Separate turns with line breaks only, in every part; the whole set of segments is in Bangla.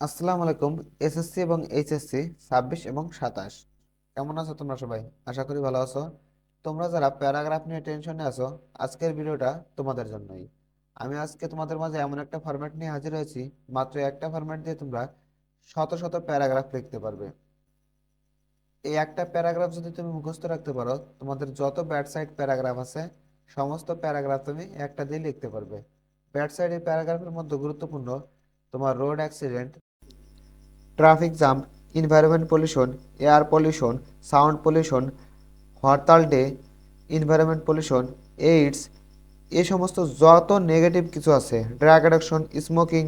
আসসালামু আলাইকুম। এসএসসি এবং এইচএসসি 26 এবং 27 কেমন আছো তোমরা সবাই? আশা করি ভালো আছো। তোমরা যারা প্যারাগ্রাফ নিয়ে টেনশনে আছো, আজকের ভিডিওটা তোমাদের জন্যই। আমি আজকে তোমাদের মাঝে এমন একটা ফরম্যাট নিয়ে হাজির হয়েছি, মাত্র একটা ফরম্যাট দিয়ে তোমরা শত শত প্যারাগ্রাফ লিখতে পারবে। এই একটা প্যারাগ্রাফ যদি তুমি মুখস্থ রাখতে পারো, তোমাদের যত ব্যাড সাইড প্যারাগ্রাফ আছে সমস্ত প্যারাগ্রাফ তুমি একটা দিয়ে লিখতে পারবে। ব্যাড সাইড এই প্যারাগ্রাফের মধ্যে গুরুত্বপূর্ণ তোমার road accident, traffic jam, environment pollution, air pollution, sound pollution, hartal day, environment pollution, AIDS, এই সমস্ত যত নেগেটিভ কিছু আছে, ড্রাগ অ্যাডিকশন, স্মোকিং,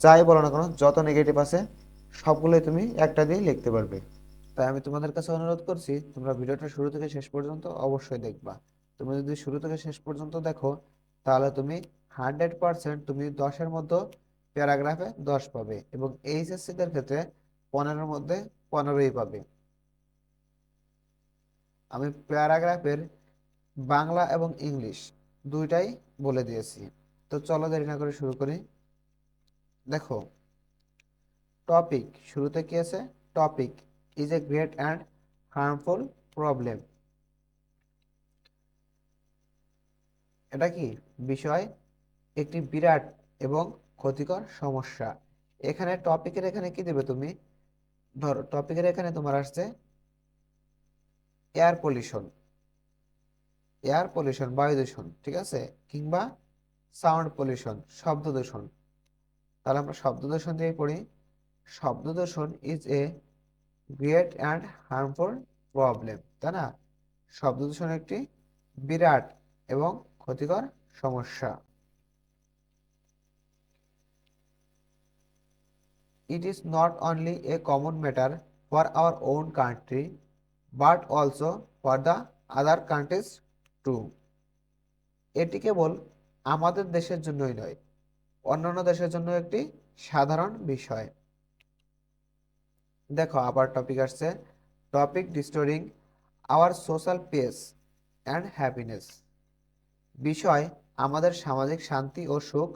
যাই বলো না কেন যত নেগেটিভ আছে সবগুলোই তুমি একটা দিয়ে লিখতে পারবে। তাই আমি তোমাদের কাছে অনুরোধ করছি, তোমরা ভিডিওটা শুরু থেকে শেষ পর্যন্ত অবশ্যই দেখবা। তুমি যদি শুরু থেকে শেষ পর্যন্ত দেখো, তাহলে তুমি 100% তুমি 10-এর মধ্যে প্যারাগ্রাফে 10 পাবে, এবং এইচএসসি দের ক্ষেত্রে 15-এর মধ্যে 15ই পাবে। আমি প্যারাগ্রাফের বাংলা এবং ইংলিশ দুইটাই বলে দিয়েছি। তো চলো দেরি না করে শুরু করি। দেখো, টপিক শুরুতে কি আছে? Topic is a great and harmful problem. এটা কি বিষয়? একটি বিরাট এবং ক্ষতিকর সমস্যা। এখানে টপিকের এখানে কি দেবে তুমি? ধরো টপিকের এখানে তোমার আসছে এয়ার পলিউশন, এয়ার পলিউশন বায়ু দূষণ, ঠিক আছে, কিংবা সাউন্ড পলিউশন শব্দ দূষণ। তাহলে আমরা শব্দ দূষণ দিয়ে পড়ি। শব্দ দূষণ is a great and harmful problem, তাই না? শব্দ দূষণ একটি বিরাট এবং ক্ষতিকর সমস্যা। It is not only a common matter for our own country, but also for the other countries too. এটি কেবল আমাদের দেশের জন্যই নয়, অন্যান্য দেশের জন্য একটি সাধারণ বিষয়। দেখো আবার টপিক আসছে, topic destroying our social peace and happiness. বিষয় আমাদের সামাজিক শান্তি ও সুখ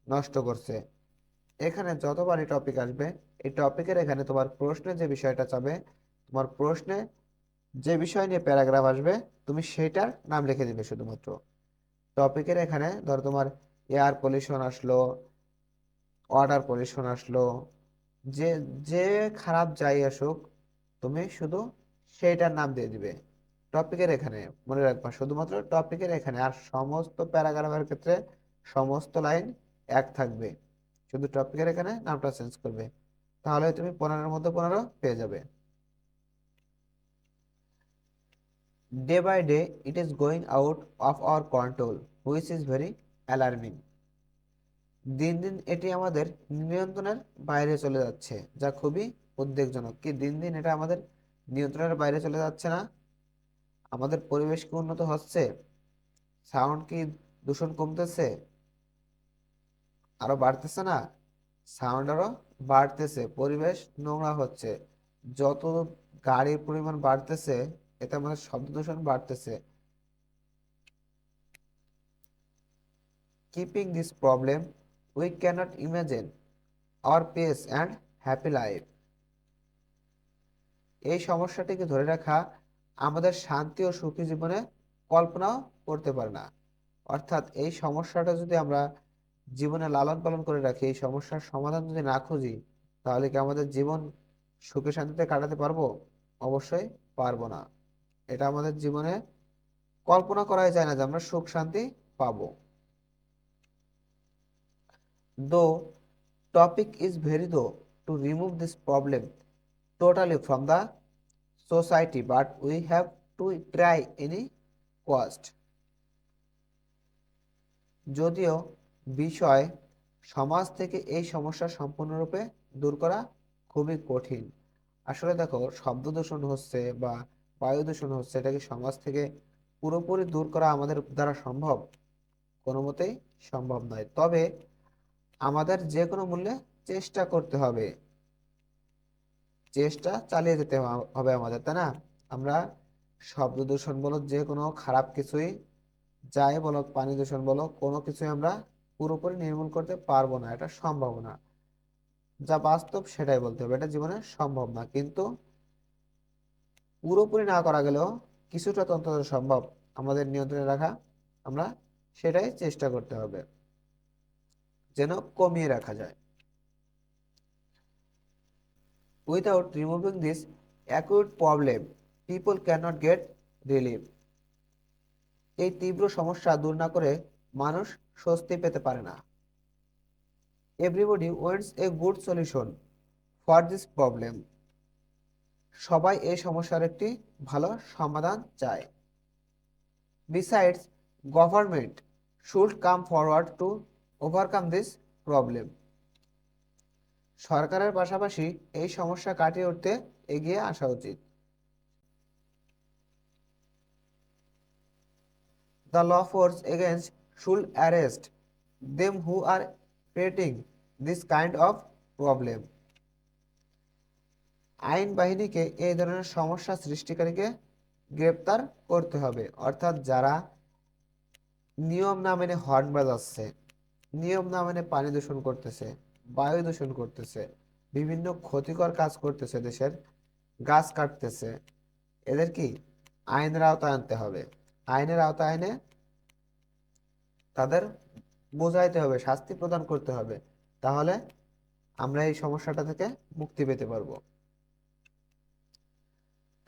নষ্ট করছে। এখানে যতবারই টপিক আসবে, এই টপিকের এখানে তোমার প্রশ্নে যে বিষয়টা চাবে, তোমার প্রশ্নে যে বিষয় নিয়ে প্যারাগ্রাফ আসবে, তুমি সেটার নাম লিখে দিবে শুধুমাত্র। টপিকের এখানে ধরো তোমার এয়ার পলিউশন আসলো, ওয়াটার পলিউশন আসলো, যে যে খারাপ যাই আসুক, তুমি শুধু সেইটার নাম দিয়ে দিবে টপিকের এখানে। মনে রাখবা শুধুমাত্র টপিকের এখানে, আর সমস্ত প্যারাগ্রাফের ক্ষেত্রে সমস্ত লাইন এক থাকবে, শুধু টপিকের এখানে নামটা চেঞ্জ করবে। তাহলে তুমি 15-এর মধ্যে 15 পেয়ে যাবে। Day by day it is going out of our control, which is very alarming. দিন দিন এটি আমাদের নিয়ন্ত্রণের বাইরে চলে যাচ্ছে, যা খুবই উদ্বেগজনক। কি দিন দিন এটা আমাদের নিয়ন্ত্রণের বাইরে চলে যাচ্ছে না? আমাদের পরিবেশ কি উন্নত হচ্ছে? সাউন্ড কি দূষণ কমতেছে? আরো বাড়তেছে না? সাউন্ড আরো বাড়তেছে, পরিবেশ নোংরা হচ্ছে। যত গাড়ির পরিমাণ বাড়তেছে, এতে আমাদের শব্দ দূষণ বাড়তেছে। Keeping this problem, we cannot imagine our peace and happy life. এই সমস্যাটিকে ধরে রাখা আমাদের শান্তি ও সুখী জীবনে কল্পনাও করতে পারে না। অর্থাৎ এই সমস্যাটা যদি আমরা জীবনে লালন পালন করে রাখি, এই সমস্যার সমাধান যদি না খুঁজি, তাহলে কি আমাদের জীবন সুখে শান্তিতে কাটাতে পারবো? অবশ্যই পারবো না। এটা আমাদের জীবনে কল্পনা করাই যায় না যে আমরা সুখ শান্তি পাবো। Though topic is very though to remove this problem totally from the society, but we have to try any cost. যদিও বিষয় সমাজ থেকে এই সমস্যা সম্পূর্ণরূপে দূর করা খুবই কঠিন। আসলে দেখো, শব্দ দূষণ হচ্ছে বা বায়ু দূষণ হচ্ছে, এটা কি সমাজ থেকে পুরোপুরি দূর করা আমাদের দ্বারা সম্ভব? কোনো মতেই সম্ভব নয়। তবে আমাদের যে কোনো মূল্যে চেষ্টা করতে হবে, চেষ্টা চালিয়ে যেতে হবে আমাদের, তাই না? আমরা শব্দ দূষণ বলো, যে কোনো খারাপ কিছুই, যাই বলো, পানি দূষণ বলো, কোনো কিছুই আমরা পুরোপুরি নির্মূল করতে পারবো না, এটা সম্ভব না। যা বাস্তব সেটাই বলতে হবে, এটা জীবনে সম্ভব না, কিন্তু পুরোপুরি না করা গেলেও কিছুটা তো অন্তত সম্ভব আমাদের নিয়ন্ত্রণে রাখা। আমরা সেটাই চেষ্টা করতে হবে যেন কমিয়ে রাখা যায়। Without removing this acute problem people cannot get relief. এই তীব্র সমস্যা দূর না করে মানুষ স্বস্তি পেতে পারে না। Everybody wants a good solution for this problem. সবাই এই সমস্যার একটি ভালো সমাধান চায়। Besides government should come forward to overcome this problem. সরকারের পাশাপাশি এই সমস্যা কাটিয়ে উঠতে এগিয়ে আসা উচিত। The law force against should arrest them who are creating this kind of problem. আইন বাহিনীকে এই ধরনের সমস্যা সৃষ্টিকারীকে গ্রেপ্তার করতে হবে, অর্থাৎ যারা নিয়ম না মেনে হর্ন বাজাচ্ছে, নিয়ম না মেনে পানি দূষণ করতেছে, বায়ু দূষণ করতেছে, বিভিন্ন ক্ষতিকর কাজ করতেছে, দেশের গাছ কাটতেছে, এদের কি আইনের আওতায় আনতে হবে। আইনের আওতায় এনে তাদের বোঝাইতে হবে, শাস্তি প্রদান করতে হবে, তাহলে আমরা এই সমস্যাটা থেকে মুক্তি পেতে পারবো।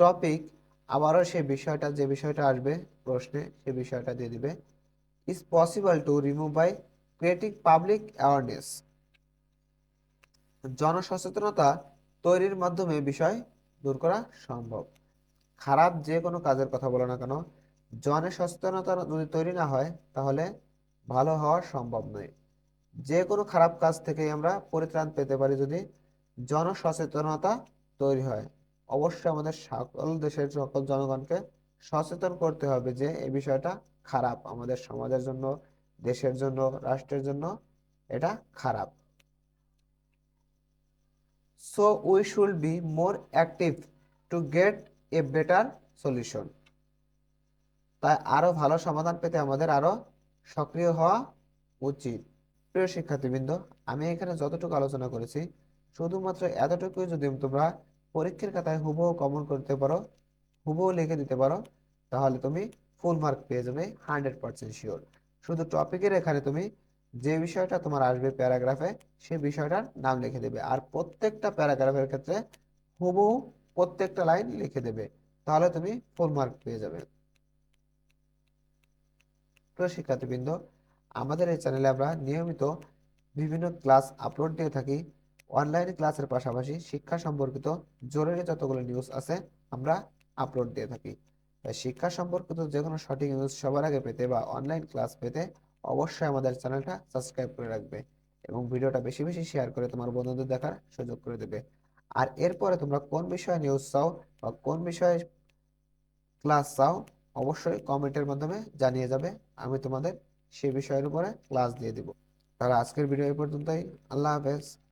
টপিক আবারও সে বিষয়টা, যে বিষয়টা আসবে প্রশ্নে সে বিষয়টা দিয়ে দিবে। Is possible to remove by creating public awareness. জনসচেতনতা তৈরির মাধ্যমে বিষয় দূর করা সম্ভব। খারাপ যে কোনো কাজের কথা বলো না কেন, জনসচেতনতা যদি তৈরি না হয় তাহলে ভালো হওয়া সম্ভব নয়। যে কোনো খারাপ কাজ থেকে আমরা পরিত্রাণ পেতে পারি যদি জনসচেতনতা তৈরি হয়। অবশ্যই আমাদের সকল দেশের সকল জনগণকে সচেতন করতে হবে যে এই বিষয়টা খারাপ, আমাদের সমাজের জন্য, দেশের জন্য, রাষ্ট্রের জন্য এটা খারাপ। So we should be more active to get a better solution. তাই আরো ভালো সমাধান পেতে আমাদের আরো সক্রিয় হওয়া উচিত। প্রিয় শিক্ষার্থীবৃন্দ, আমি এখানে যতটুকু আলোচনা করেছি শুধুমাত্র এতটুকুই যদি তোমরা পরীক্ষার খাতায় হুবহু কমন করতে পারো, হুবহু লিখে দিতে পারো, তাহলে তুমি ফুল মার্ক পেয়ে যাবে 100% শিওর। শুধু টপিকের এখানে তুমি যে বিষয়টা তোমার আসবে প্যারাগ্রাফে সেই বিষয়টার নাম লিখে দেবে, আর প্রত্যেকটা প্যারাগ্রাফের ক্ষেত্রে হুবহু প্রত্যেকটা লাইন লিখে দেবে, তাহলে তুমি ফুল মার্ক পেয়ে যাবে। প্রিয় শিক্ষার্থীবৃন্দ, আমাদের এই চ্যানেলে আমরা নিয়মিত বিভিন্ন ক্লাস আপলোড দিয়ে থাকি। অনলাইন ক্লাসের পাশাপাশি শিক্ষা সম্পর্কিত জরুরি যতগুলো নিউজ আছে আমরা আপলোড দিয়ে থাকি। তাই শিক্ষা সম্পর্কিত যে কোনো সঠিক নিউজ সবার আগে পেতে বা অনলাইন ক্লাস পেতে অবশ্যই আমাদের চ্যানেলটা সাবস্ক্রাইব করে রাখবে এবং ভিডিওটা বেশি বেশি শেয়ার করে তোমার বন্ধুদের দেখার সুযোগ করে দেবে। আর এরপরে তোমরা কোন বিষয়ে নিউজ চাও বা কোন বিষয়ে ক্লাস চাও অবশ্যই কমেন্টের মাধ্যমে জানিয়ে যাবে, আমি তোমাদের সেই বিষয়ের উপরে ক্লাস দিয়ে দিব। তাহলে আজকের ভিডিও এই পর্যন্তই। আল্লাহ হাফেজ।